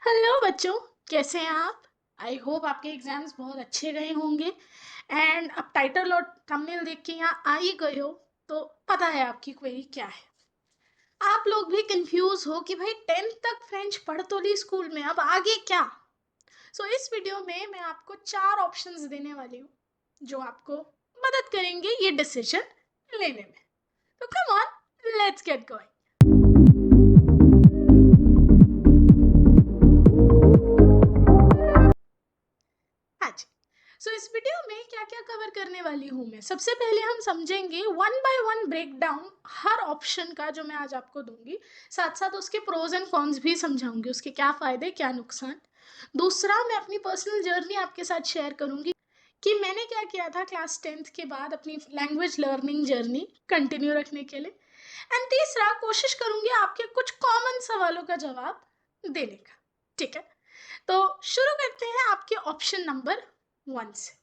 Hello बच्चों, कैसे हैं आप? आई होप आपके एग्जाम्स बहुत अच्छे गए होंगे। एंड अब टाइटल और थंबनेल देख के यहाँ आ ही गए हो तो पता है आपकी क्वेरी क्या है। आप लोग भी कंफ्यूज हो कि भाई 10th तक फ्रेंच पढ़ तो ली स्कूल में, अब आगे क्या? सो इस वीडियो में मैं आपको 4 ऑप्शंस देने वाली हूँ जो आपको मदद करेंगे ये डिसीजन लेने में। तो come on, let's get going. हाँ जी। सो इस वीडियो में क्या क्या कवर करने वाली हूँ मैं, सबसे पहले हम समझेंगे one by one breakdown her option का जो मैं आज आपको दूंगी। साथ साथ उसके प्रोज एंड कॉन्स भी समझाऊंगी, उसके क्या फायदे क्या नुकसान। दूसरा, मैं अपनी पर्सनल जर्नी आपके साथ शेयर करूंगी कि मैंने क्या किया था क्लास 10th के बाद अपनी लैंग्वेज लर्निंग जर्नी कंटिन्यू रखने के लिए। एंड तीसरा, कोशिश करूंगी आपके कुछ कॉमन सवालों का जवाब देने का। ठीक है, तो शुरू करते हैं आपके ऑप्शन नंबर 1 से।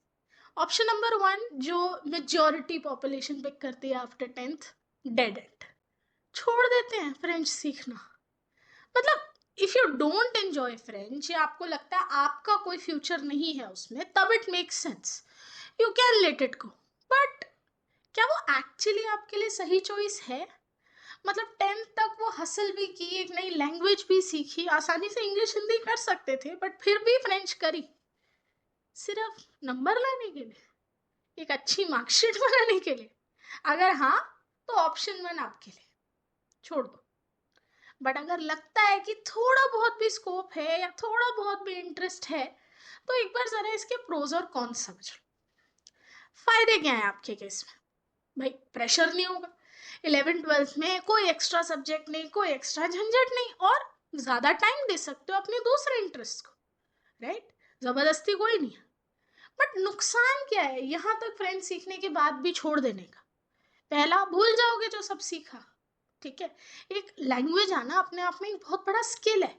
ऑप्शन नंबर 1 जो मेजॉरिटी पॉपुलेशन पिक करती है आफ्टर 10th, डेड एंड। छोड़ देते हैं फ्रेंच सीखना। मतलब if you don't enjoy French या आपको लगता है आपका कोई फ्यूचर नहीं है उसमें, तब it makes sense, you can let it go. But क्या वो एक्चुअली आपके लिए सही चॉइस है? मतलब 10th तक वो हसल भी की, एक नई लैंग्वेज भी सीखी, आसानी से इंग्लिश हिंदी कर सकते थे, बट फिर भी फ्रेंच करी सिर्फ नंबर लाने के लिए, एक अच्छी मार्कशीट बनाने के लिए? अगर हाँ, तो ऑप्शन 1 आपके लिए छोड़ दो। बट अगर लगता है कि थोड़ा बहुत भी स्कोप है या थोड़ा बहुत भी इंटरेस्ट है, तो एक बार जरा इसके प्रोज और कॉन्स समझ लो। फायदे क्या है आपके केस में? भाई प्रेशर नहीं होगा, 11th 12th में कोई एक्स्ट्रा सब्जेक्ट नहीं, कोई एक्स्ट्रा झंझट नहीं, और ज्यादा टाइम दे सकते हो अपने दूसरे इंटरेस्ट को। राइट, जबरदस्ती कोई नहीं है। बट नुकसान क्या है यहाँ तक फ्रेंच सीखने के बाद भी छोड़ देने का? पहला, भूल जाओगे जो सब सीखा। ठीक है, एक लैंग्वेज आना अपने आप में एक बहुत बड़ा स्किल है,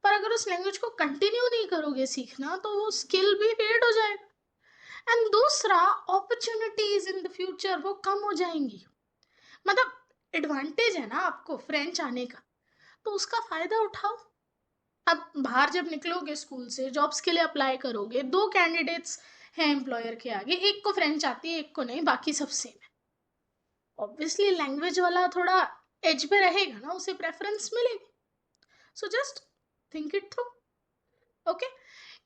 पर अगर उस लैंग्वेज को कंटिन्यू नहीं करोगे सीखना तो वो स्किल भी फेड हो जाएगा। एंड दूसरा, अपॉर्चुनिटीज इन द फ्यूचर वो कम हो जाएंगी। मतलब एडवांटेज है ना आपको फ्रेंच आने का, तो उसका फायदा उठाओ। अब बाहर जब निकलोगे स्कूल से, जॉब्स के लिए अप्लाई करोगे, 2 कैंडिडेट्स हैं एम्प्लॉयर के आगे, एक को फ्रेंच आती है एक को नहीं, बाकी सब सेम है। ऑब्वियसली लैंग्वेज वाला थोड़ा एज पे रहेगा ना, उसे प्रेफरेंस मिलेगी। So just think it through. Okay,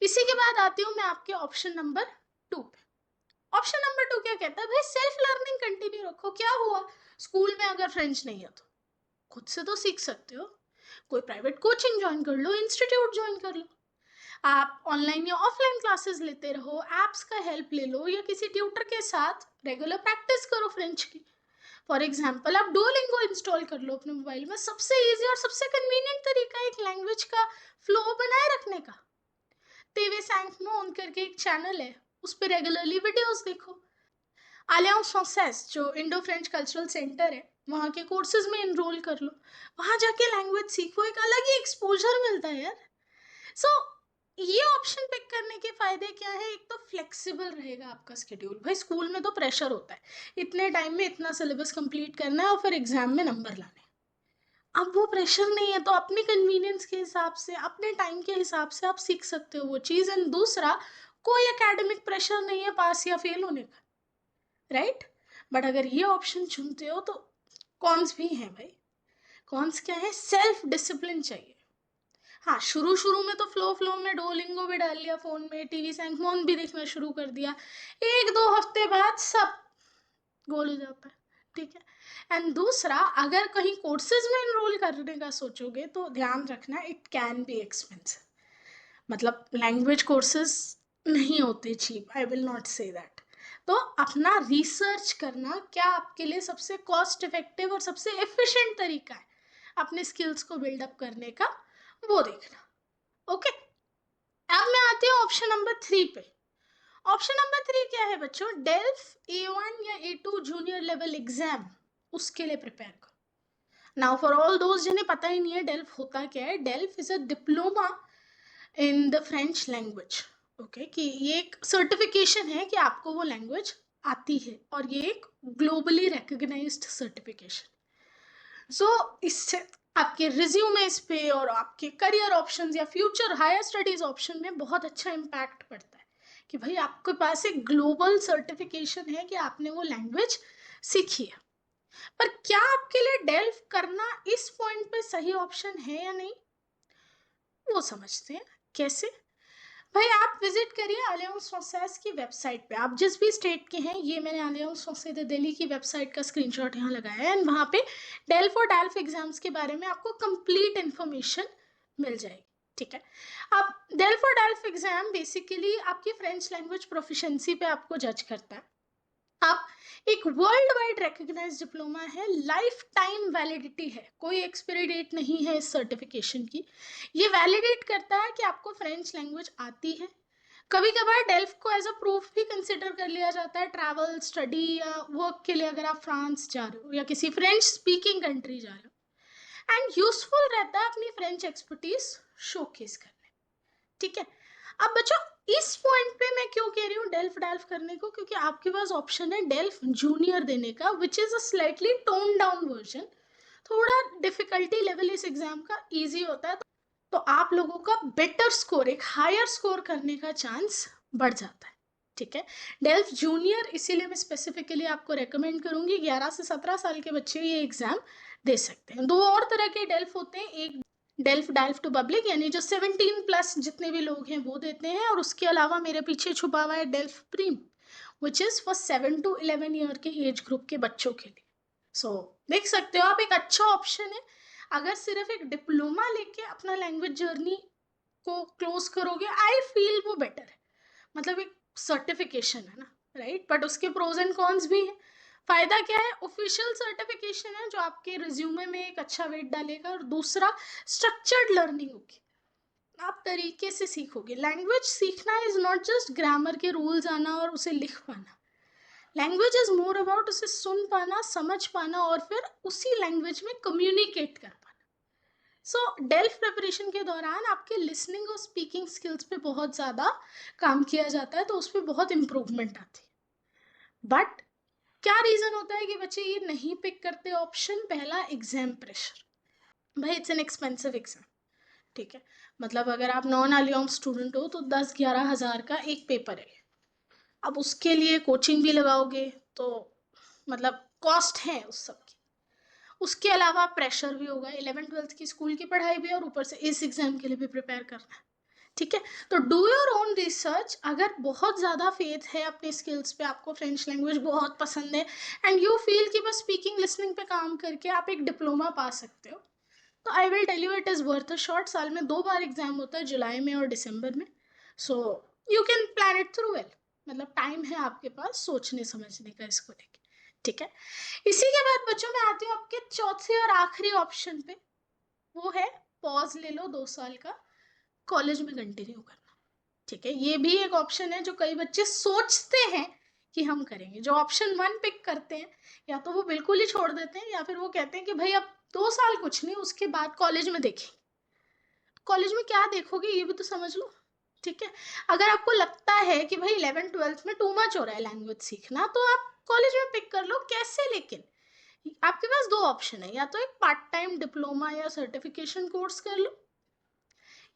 इसी के बाद आती हूँ मैं आपके ऑप्शन नंबर 2 पे। ऑप्शन नंबर 2 क्या कहता है? भाई सेल्फ लर्निंग कंटिन्यू रखो, क्या हुआ स्कूल में अगर फ्रेंच नहीं है तो खुद से तो सीख सकते हो। कोई प्राइवेट कोचिंग ज्वाइन कर लो, इंस्टीट्यूट ज्वाइन कर लो, आप ऑनलाइन या ऑफलाइन क्लासेस लेते रहो, एप्स का हेल्प ले लो, या किसी ट्यूटर के साथ रेगुलर प्रैक्टिस करो फ्रेंच की। फॉर एग्जाम्पल, आप डुओलिंगो इंस्टॉल कर लो अपने मोबाइल में, सबसे इजी और सबसे कन्वीनियंट तरीका है एक लैंग्वेज का फ्लो बनाए रखने का। टीवी सैंक मोन करके एक चैनल है, उस पर रेगुलरली वीडियोस देखो। अलियांस फ्रांसेस जो इंडो फ्रेंच कल्चरल सेंटर है, वहाँ के कोर्सेज में इनरोल कर लो, वहाँ जाके लैंग्वेज सीखो, एक अलग ही एक्सपोजर मिलता है यार। सो ये ऑप्शन पिक करने के फायदे क्या है? एक तो फ्लेक्सिबल रहेगा आपका स्केड्यूल। भाई स्कूल में तो प्रेशर होता है, इतने टाइम में इतना सिलेबस कंप्लीट करना है और फिर एग्जाम में नंबर लाने हैं। अब वो प्रेशर नहीं है, तो अपनी कन्वीनियंस के हिसाब से, अपने टाइम के हिसाब से आप सीख सकते हो वो चीज़। एंड दूसरा, कोई एकेडमिक प्रेशर नहीं है पास या फेल होने का। राइट, बट अगर ये ऑप्शन चुनते हो तो कॉन्स भी हैं भाई। कॉन्स क्या है? सेल्फ डिसिप्लिन चाहिए। हाँ, शुरू शुरू में तो फ्लो फ्लो में डोलिंगो भी डाल लिया फोन में, टीवी सैंकमोन भी देखना शुरू कर दिया, 1 2 हफ्ते बाद सब गोल हो जाता है। ठीक है। एंड दूसरा, अगर कहीं कोर्सेज में इनरोल करने का सोचोगे तो ध्यान रखना, इट कैन बी एक्सपेंसिव। मतलब लैंग्वेज कोर्सेज नहीं होते cheap, I will not say that. तो अपना रिसर्च करना, क्या आपके लिए सबसे कॉस्ट इफेक्टिव और सबसे एफिशिएंट तरीका है अपने स्किल्स को बिल्डअप करने का, वो देखना। ओके, अब मैं आती हूँ ऑप्शन नंबर 3 पे। ऑप्शन नंबर 3 क्या है बच्चों? डेल्फ A1 या A2 जूनियर लेवल एग्जाम, उसके लिए प्रिपेयर करो। नाउ फॉर ऑल दोस्त जिन्हें पता ही नहीं है डेल्फ होता क्या है, delve is a diploma in the French language. Okay, कि ये एक सर्टिफिकेशन है कि आपको वो लैंग्वेज आती है, और ये एक ग्लोबली रिकग्नाइज्ड सर्टिफिकेशन। सो इससे आपके रिज्यूमेस पे और आपके करियर ऑप्शंस या फ्यूचर हायर स्टडीज ऑप्शन में बहुत अच्छा इम्पैक्ट पड़ता है कि भाई आपके पास एक ग्लोबल सर्टिफिकेशन है कि आपने वो लैंग्वेज सीखी है। पर क्या आपके लिए डेल्फ करना इस पॉइंट पे सही ऑप्शन है या नहीं, वो समझते हैं। कैसे? भाई आप विजिट करिए अलियांस फ्रांसेस की वेबसाइट पे, आप जिस भी स्टेट के हैं, ये मैंने अलियांस फ्रांसेस de दिल्ली की वेबसाइट का स्क्रीनशॉट यहाँ लगाया है, एंड वहाँ पे डेल्फ और डेल्फ एग्जाम्स के बारे में आपको कंप्लीट इन्फॉर्मेशन मिल जाएगी। ठीक है, अब डेल्फ और डेल्फ एग्जाम बेसिकली आपकी फ्रेंच लैंग्वेज प्रोफिशिएंसी पे आपको जज करता है। आप एक वर्ल्ड वाइड रिकॉग्नाइज्ड डिप्लोमा है, लाइफ टाइम वैलिडिटी है, कोई एक्सपायरी डेट नहीं है इस सर्टिफिकेशन की। ये वैलिडेट करता है कि आपको फ्रेंच लैंग्वेज आती है। कभी कभार डेल्फ को एज अ प्रूफ भी कंसिडर कर लिया जाता है ट्रैवल, स्टडी या वर्क के लिए, अगर आप फ्रांस जा रहे हो या किसी फ्रेंच स्पीकिंग कंट्री जा रहे हो, एंड यूजफुल रहता है अपनी फ्रेंच एक्सपर्टीज शोकेस करने। ठीक है, अब बच्चों इस पॉइंट पे मैं क्यों कह रही हूँ डेल्फ डेल्फ करने को, क्योंकि आपके पास ऑप्शन है डेल्फ जूनियर देने का, which is a slightly tone down version. थोड़ा डिफिकल्टी लेवल इस एग्जाम का इजी होता है, तो आप लोगों का बेटर स्कोर, एक हायर स्कोर करने का चांस बढ़ जाता है। ठीक है, डेल्फ जूनियर इसीलिए मैं स्पेसिफिकली आपको रेकमेंड करूंगी, 11 से 17 साल के बच्चे ये एग्जाम दे सकते हैं। दो और तरह के डेल्फ होते हैं, एक डेल्फ डाइल्फ टू पब्लिक, यानी जो 17+ जितने भी लोग हैं वो देते हैं, और उसके अलावा मेरे पीछे छुपा हुआ है delve prim, which is for 7 to 11 year के एज ग्रुप के बच्चों के लिए। सो देख सकते हो आप, एक अच्छा ऑप्शन है। अगर सिर्फ एक डिप्लोमा लेके अपना लैंग्वेज जर्नी को क्लोज करोगे, आई फील वो बेटर है। मतलब एक सर्टिफिकेशन है ना, राइट, बट उसके प्रोज एंड कॉन्स भी है। फायदा क्या है, ऑफिशियल सर्टिफिकेशन है जो आपके रिज्यूमे में एक अच्छा वेट डालेगा, और दूसरा स्ट्रक्चर्ड लर्निंग होगी, आप तरीके से सीखोगे। लैंग्वेज सीखना इज नॉट जस्ट ग्रामर के रूल्स आना और उसे लिख पाना। लैंग्वेज इज मोर अबाउट उसे सुन पाना, समझ पाना, और फिर उसी लैंग्वेज में कम्युनिकेट कर पाना। सो डेल्फ प्रिपरेशन के दौरान आपके लिसनिंग और स्पीकिंग स्किल्स पे बहुत ज़्यादा काम किया जाता है, तो उस पर बहुत इम्प्रूवमेंट आती है। बट क्या रीज़न होता है कि बच्चे ये नहीं पिक करते ऑप्शन? पहला, एग्जाम प्रेशर। भाई इट्स एन एक्सपेंसिव एग्जाम। ठीक है, मतलब अगर आप नॉन अलियम स्टूडेंट हो तो 10-11 हज़ार का एक पेपर है। अब उसके लिए कोचिंग भी लगाओगे तो मतलब कॉस्ट है उस सब की। उसके अलावा प्रेशर भी होगा, 11th-12th की स्कूल की पढ़ाई भी, और ऊपर से इस एग्जाम के लिए भी प्रिपेयर करना है। ठीक है, तो डू योर ओन रिसर्च। अगर बहुत ज़्यादा फेथ है अपने स्किल्स पे, आपको फ्रेंच लैंग्वेज बहुत पसंद है, एंड यू फील कि बस स्पीकिंग लिसनिंग पे काम करके आप एक डिप्लोमा पा सकते हो, तो I will tell you it is worth a shot. साल में 2 बार एग्जाम होता है, जुलाई में और दिसंबर में। So you can plan it through well, मतलब टाइम है आपके पास सोचने समझने का इसको लेके। ठीक है, इसी के बाद बच्चों में आती हूँ आपके चौथे और आखिरी ऑप्शन पे, वो है पॉज ले लो 2 साल का, कॉलेज में कंटिन्यू करना। ठीक है, ये भी एक ऑप्शन है जो कई बच्चे सोचते हैं कि हम करेंगे। जो ऑप्शन 1 पिक करते हैं, या तो वो बिल्कुल ही छोड़ देते हैं, या फिर वो कहते हैं कि भाई अब 2 साल कुछ नहीं, उसके बाद कॉलेज में देखेंगे। कॉलेज में क्या देखोगे ये भी तो समझ लो। ठीक है, अगर आपको लगता है कि भाई 11th-12th में टू मच हो रहा है लैंग्वेज सीखना, तो आप कॉलेज में पिक कर लो। कैसे? लेकिन आपके पास 2 ऑप्शन है, या तो एक पार्ट टाइम डिप्लोमा या सर्टिफिकेशन कोर्स कर लो,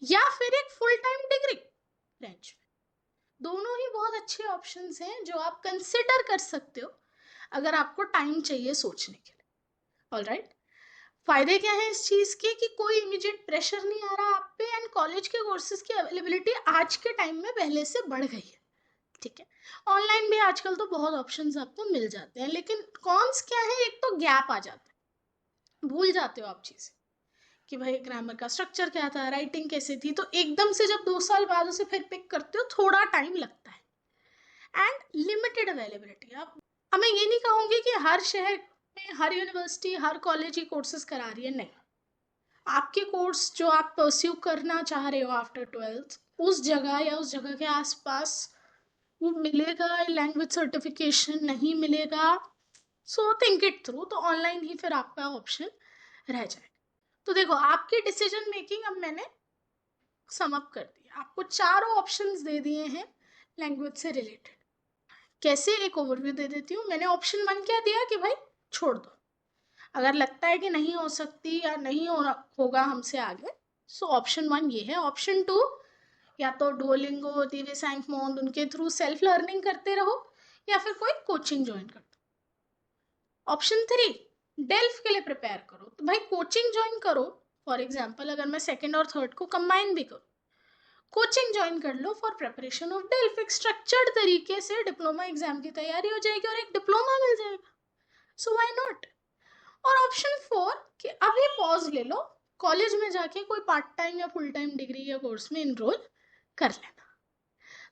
या फिर एक फुल टाइम डिग्री फ्रेंच में। दोनों ही बहुत अच्छे ऑप्शंस हैं जो आप कंसिडर कर सकते हो अगर आपको टाइम चाहिए सोचने के लिए। ऑलराइट, फायदे क्या है इस चीज के कि कोई इमीडिएट प्रेशर नहीं आ रहा आप पे, एंड कॉलेज के कोर्सेज की अवेलेबिलिटी आज के टाइम में पहले से बढ़ गई है। ठीक है, ऑनलाइन भी आजकल तो बहुत ऑप्शंस आपको मिल जाते हैं, लेकिन कॉन्स क्या है, एक तो गैप आ जाता है, भूल जाते हो आप चीजें कि भाई ग्रामर का स्ट्रक्चर क्या था, राइटिंग कैसे थी, तो एकदम से जब 2 साल बाद उसे फिर पिक करते हो थोड़ा टाइम लगता है। And limited availability. अब मैं ये नहीं कहूँगी कि हर शहर में हर यूनिवर्सिटी हर कॉलेज ही कोर्सेज करा रही है, नहीं। आपके कोर्स जो आप परस्यू करना चाह रहे हो आफ्टर 12th, उस जगह या उस जगह के आसपास वो मिलेगा लैंग्वेज सर्टिफिकेशन, नहीं मिलेगा, सो थिंक इट थ्रू। तो ऑनलाइन ही फिर आपका ऑप्शन रह जाएगा। तो देखो आपकी डिसीजन मेकिंग अब मैंने सम अप कर दी, आपको चारों ऑप्शंस दे दिए हैं लैंग्वेज से रिलेटेड। कैसे, एक ओवरव्यू दे देती हूँ। मैंने ऑप्शन 1 क्या दिया कि भाई छोड़ दो, अगर लगता है कि नहीं हो सकती या नहीं होगा हमसे आगे, सो ऑप्शन 1 ये है। ऑप्शन 2, या तो डुओलिंगो, टीवी साइंस मोड, उनके थ्रू सेल्फ लर्निंग करते रहो, या फिर कोई कोचिंग ज्वाइन कर दो। ऑप्शन 3, डेल्फ के लिए प्रिपेयर करो। तो भाई कोचिंग ज्वाइन करो। फॉर एग्जाम्पल अगर मैं सेकेंड और थर्ड को कंबाइन भी करूँ, कोचिंग ज्वाइन कर लो फॉर प्रिपरेशन ऑफ डेल्फ। एक स्ट्रक्चर्ड तरीके से डिप्लोमा एग्जाम की तैयारी हो जाएगी और एक डिप्लोमा मिल जाएगा। So why not. और ऑप्शन 4 कि अभी पॉज ले लो, कॉलेज में जाके कोई पार्ट टाइम या फुल टाइम डिग्री या कोर्स में इनरोल कर लेना।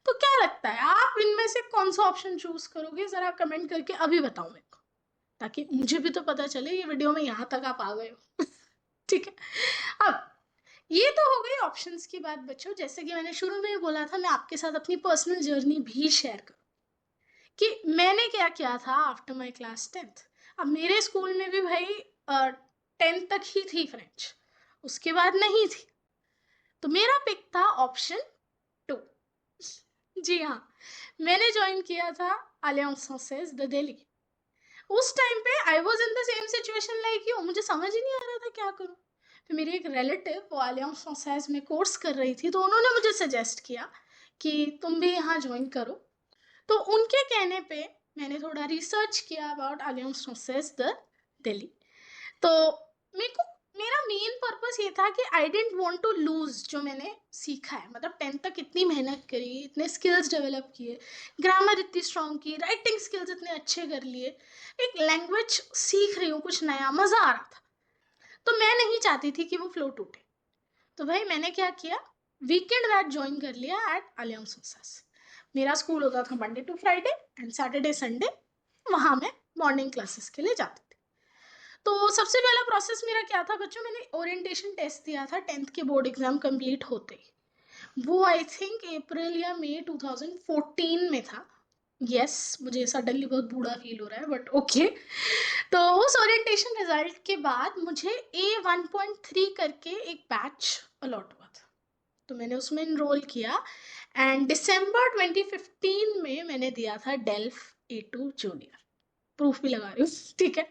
तो क्या लगता है आप इनमें से कौन सा ऑप्शन चूज करोगे? जरा कमेंट करके अभी बताओ मेरे को, ताकि मुझे भी तो पता चले ये वीडियो में यहाँ तक आप आ गए हो। ठीक है, अब ये तो हो गई ऑप्शंस की बात बच्चों। जैसे कि मैंने शुरू में ही बोला था, मैं आपके साथ अपनी पर्सनल जर्नी भी शेयर करूँ कि मैंने क्या किया था आफ्टर माय क्लास 10th। अब मेरे स्कूल में भी भाई 10th तक ही थी फ्रेंच, उसके बाद नहीं थी। तो मेरा पिक था ऑप्शन 2। जी हाँ, मैंने ज्वाइन किया था अलियांस फ्रांसेज द दिल्ली। उस टाइम पे I was in the same situation like you, मुझे समझ ही नहीं आ रहा था क्या करूं। फिर मेरी एक रिलेटिव वो अलियांस फ्रांसेज में कोर्स कर रही थी, तो उन्होंने मुझे सजेस्ट किया कि तुम भी यहाँ ज्वाइन करो। तो उनके कहने पे मैंने थोड़ा रिसर्च किया अबाउट अलियांस फ्रांसेज द दिल्ली। तो मेरे को मेरा मेन पर्पस ये था कि आई डेंट वांट टू लूज जो मैंने सीखा है। मतलब 10th तक इतनी मेहनत करी, इतने स्किल्स डेवलप किए, ग्रामर इतनी स्ट्रॉन्ग की, राइटिंग स्किल्स इतने अच्छे कर लिए, एक लैंग्वेज सीख रही हूँ, कुछ नया, मज़ा आ रहा था। तो मैं नहीं चाहती थी कि वो फ्लो टूटे। तो भाई मैंने क्या किया, वीकेंड बैच ज्वाइन कर लिया एट अलियांस फ्रांसेज। मेरा स्कूल होता था Monday to Friday and Saturday Sunday, वहाँ मैं मॉर्निंग क्लासेस के लिए जाती थी। तो सबसे पहला प्रोसेस मेरा क्या था बच्चों, मैंने ओरिएंटेशन टेस्ट दिया था 10th के बोर्ड एग्जाम कंप्लीट होते ही। वो आई थिंक अप्रैल या मई 2014 में था। यस मुझे सडनली बहुत बूढ़ा फील हो रहा है, बट ओके। तो उस ओरिएंटेशन रिजल्ट के बाद मुझे A1.3 करके एक बैच अलॉट हुआ था। तो मैंने उसमें इनरोल किया एंड दिसंबर 2015 में मैंने दिया था डेल्फ A2 जूनियर। प्रूफ भी लगा रही हूँ, ठीक है।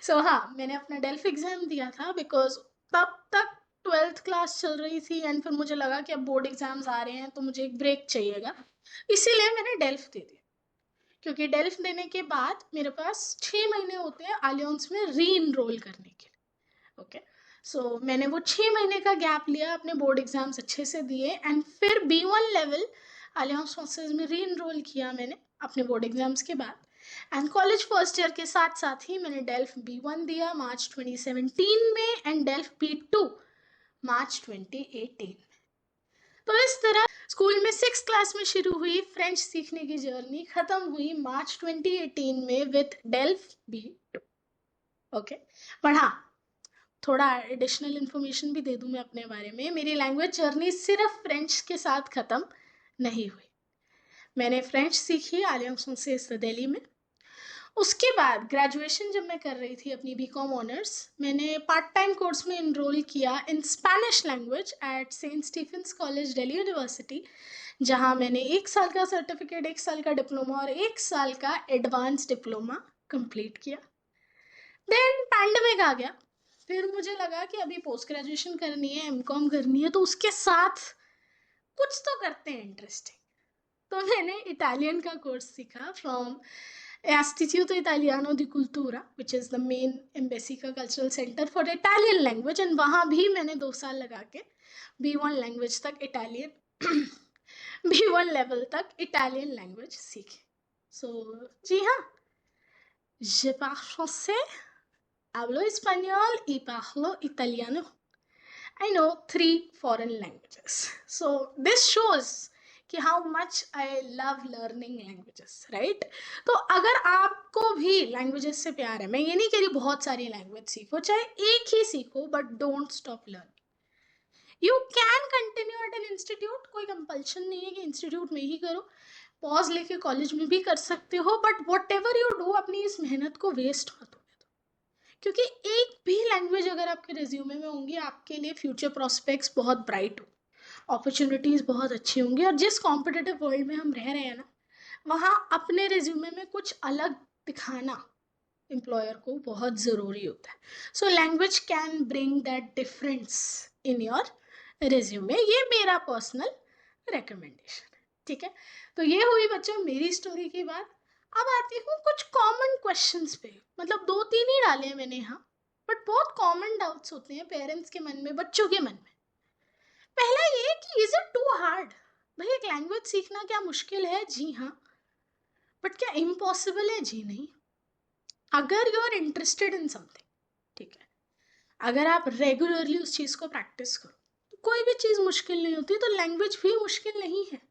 सो हाँ, मैंने अपना डेल्फ एग्जाम दिया था बिकॉज तब तक 12th क्लास चल रही थी एंड फिर मुझे लगा कि अब बोर्ड एग्जाम्स आ रहे हैं तो मुझे एक ब्रेक चाहिएगा, इसीलिए मैंने डेल्फ दे दिया। क्योंकि डेल्फ देने के बाद मेरे पास 6 महीने होते हैं अलियांस में री इनरोल करने के लिए। ओके, सो मैंने वो 6 महीने का गैप लिया, अपने बोर्ड एग्जाम्स अच्छे से दिए एंड फिर B1 लेवल अलियांस फ्रांसेज में री इनरोल किया मैंने अपने बोर्ड एग्जाम्स के बाद। एंड कॉलेज फर्स्ट ईयर के साथ साथ ही मैंने डेल्फ B1 दिया मार्च 2017 में एंड डेल्फ B2 मार्च 2018। तो इस तरह स्कूल में 6th क्लास में शुरू हुई फ्रेंच सीखने की जर्नी खत्म हुई मार्च 2018 में विद डेल्फ B2। ओके, पर हाँ थोड़ा एडिशनल इन्फॉर्मेशन भी दे दूं मैं अपने बारे में। मेरी लैंग्वेज जर्नी सिर्फ फ्रेंच के साथ ख़त्म नहीं हुई। मैंने फ्रेंच सीखी अलियांस फ्रांसेज दिल्ली में। उसके बाद ग्रेजुएशन जब मैं कर रही थी अपनी बीकॉम ऑनर्स, मैंने पार्ट टाइम कोर्स में इनरोल किया in Spanish language at Saint Stephen's college Delhi university, जहाँ मैंने 1 साल का सर्टिफिकेट, 1 साल का डिप्लोमा और 1 साल का एडवांस डिप्लोमा कंप्लीट किया। देन पैंडमिक आ गया। फिर मुझे लगा कि अभी पोस्ट ग्रेजुएशन करनी है, एमकॉम करनी है, तो उसके साथ कुछ तो करते हैं इंटरेस्टिंग। तो मैंने इटालियन का कोर्स सीखा from Istituto Italiano di Cultura, which is the main embassy का cultural centre for Italian language. And वहाँ भी मैंने 2 साल लगा के B1 लैंग्वेज तक इटालियन B1 लेवल तक इटालियन लैंग्वेज सीखी। सो जी हाँ, je parle français, hablo español y parlo italiano. I know 3 foreign languages. So this shows कि how much I love learning languages, right. तो अगर आपको भी लैंग्वेजेस से प्यार है, मैं ये नहीं कह रही बहुत सारी लैंग्वेज सीखो, चाहे एक ही सीखो, but don't stop learning. You can continue at an institute, कोई कंपल्शन नहीं है कि इंस्टीट्यूट में ही करो, पॉज लेके कॉलेज में भी कर सकते हो, but what ever you do अपनी इस मेहनत को वेस्ट मत हो। क्योंकि एक भी लैंग्वेज अगर आपके रिज्यूमे में होंगी, आपके लिए फ्यूचर प्रॉस्पेक्ट्स बहुत ब्राइट हो, अपॉर्चुनिटीज़ बहुत अच्छी होंगी। और जिस कॉम्पिटिटिव वर्ल्ड में हम रह रहे हैं ना, वहाँ अपने रिज्यूमे में कुछ अलग दिखाना एम्प्लॉयर को बहुत ज़रूरी होता है. So language can bring that difference in your resume. ये मेरा पर्सनल रिकमेंडेशन है. ठीक है, तो ये हुई बच्चों मेरी स्टोरी की बात. अब आती हूँ कुछ कॉमन क्वेश्चंस पे. मतलब 2-3 ही डाले हैं मैंने यहाँ, बट बहुत कॉमन डाउट्स होते हैं पेरेंट्स के मन में, बच्चों के मन में. पहला ये कि इज इट टू हार्ड. भाई एक लैंग्वेज सीखना क्या मुश्किल है? जी हाँ. बट क्या इम्पॉसिबल है? जी नहीं. अगर you are interested in something, ठीक है, अगर आप रेगुलरली उस चीज़ को प्रैक्टिस करो तो कोई भी चीज़ मुश्किल नहीं होती. तो लैंग्वेज भी मुश्किल नहीं है.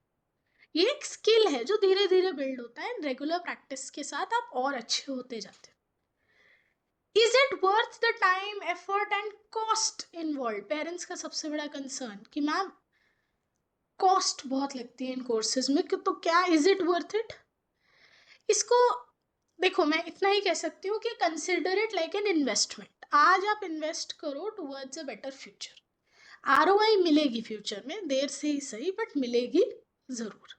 ये एक स्किल है जो धीरे धीरे बिल्ड होता है. रेगुलर प्रैक्टिस के साथ आप और अच्छे होते जाते हो. Is it worth the time, effort and cost involve. Parents का सबसे बड़ा कंसर्न कि मैम कॉस्ट बहुत लगती है इन कोर्सेज में, तो क्या इज इट वर्थ इट. इसको देखो, मैं इतना ही कह सकती हूँ कि consider it like an investment. आज आप इन्वेस्ट करो towards a better future. ROI मिलेगी फ्यूचर में, देर से ही सही, बट मिलेगी ज़रूर.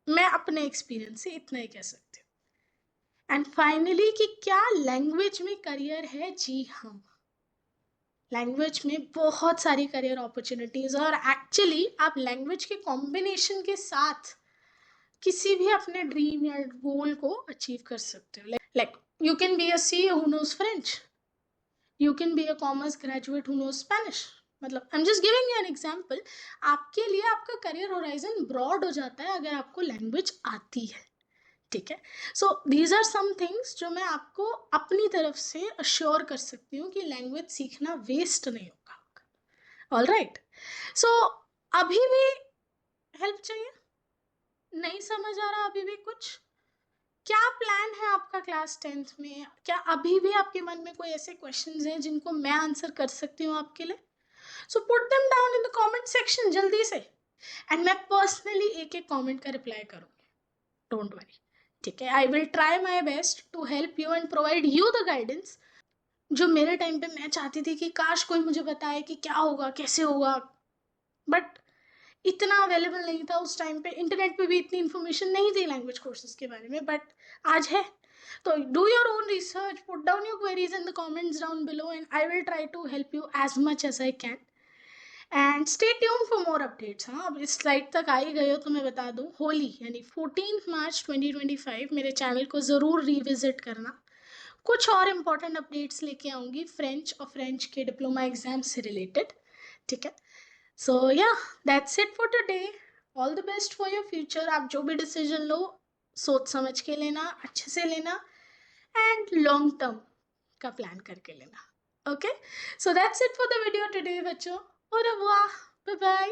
मैं अपने एक्सपीरियंस से इतना ही कह सकती हूँ. एंड फाइनली कि क्या लैंग्वेज में करियर है? जी हाँ, लैंग्वेज में बहुत सारी करियर अपॉर्चुनिटीज़. और एक्चुअली आप लैंग्वेज के कॉम्बिनेशन के साथ किसी भी अपने ड्रीम या गोल को अचीव कर सकते हो. Like you can be a CA who knows French, you can be a commerce graduate who knows Spanish. मतलब I am just giving you an example. आपके लिए आपका करियर होराइजन ब्रॉड हो जाता है अगर आपको लैंग्वेज आती है. ठीक है, so these are some things जो मैं आपको अपनी तरफ से अश्योर कर सकती हूँ कि लैंग्वेज सीखना वेस्ट नहीं होगा. ऑल राइट, सो अभी भी हेल्प चाहिए? नहीं समझ आ रहा अभी भी कुछ? क्या प्लान है आपका क्लास 10th में? क्या अभी भी आपके मन में कोई ऐसे क्वेश्चंस हैं जिनको मैं आंसर कर सकती हूँ आपके लिए? So put them down in the comment section जल्दी से, एंड मैं पर्सनली एक एक कमेंट का रिप्लाई करूँगी. Don't worry. ठीक है, I will try my best to help you and provide you the guidance जो मेरे टाइम पे मैं चाहती थी कि काश कोई मुझे बताए कि क्या होगा, कैसे होगा. बट इतना अवेलेबल नहीं था उस टाइम पे. इंटरनेट पे भी इतनी इन्फॉर्मेशन नहीं थी लैंग्वेज कोर्सेज के बारे में, बट आज है. तो do your own research, put down your queries in the comments down below, and I will try to help you as much as I can. And stay tune for more updates. हाँ, अब इस slide तक आ ही गए हो तो मैं बता दूँ, होली यानी 14 मार्च 2025 मेरे चैनल को ज़रूर रिविजिट करना. कुछ और इम्पॉर्टेंट अपडेट्स लेके आऊँगी फ्रेंच और फ्रेंच के डिप्लोमा एग्जाम से रिलेटेड. ठीक है, सो या that's it for today. All the best for your future. आप जो भी डिसीजन लो सोच समझ के लेना, अच्छे से लेना, एंड लॉन्ग टर्म का प्लान करके लेना. Okay, so that's it for the video today बच्चों. और वाह, बाय बाय.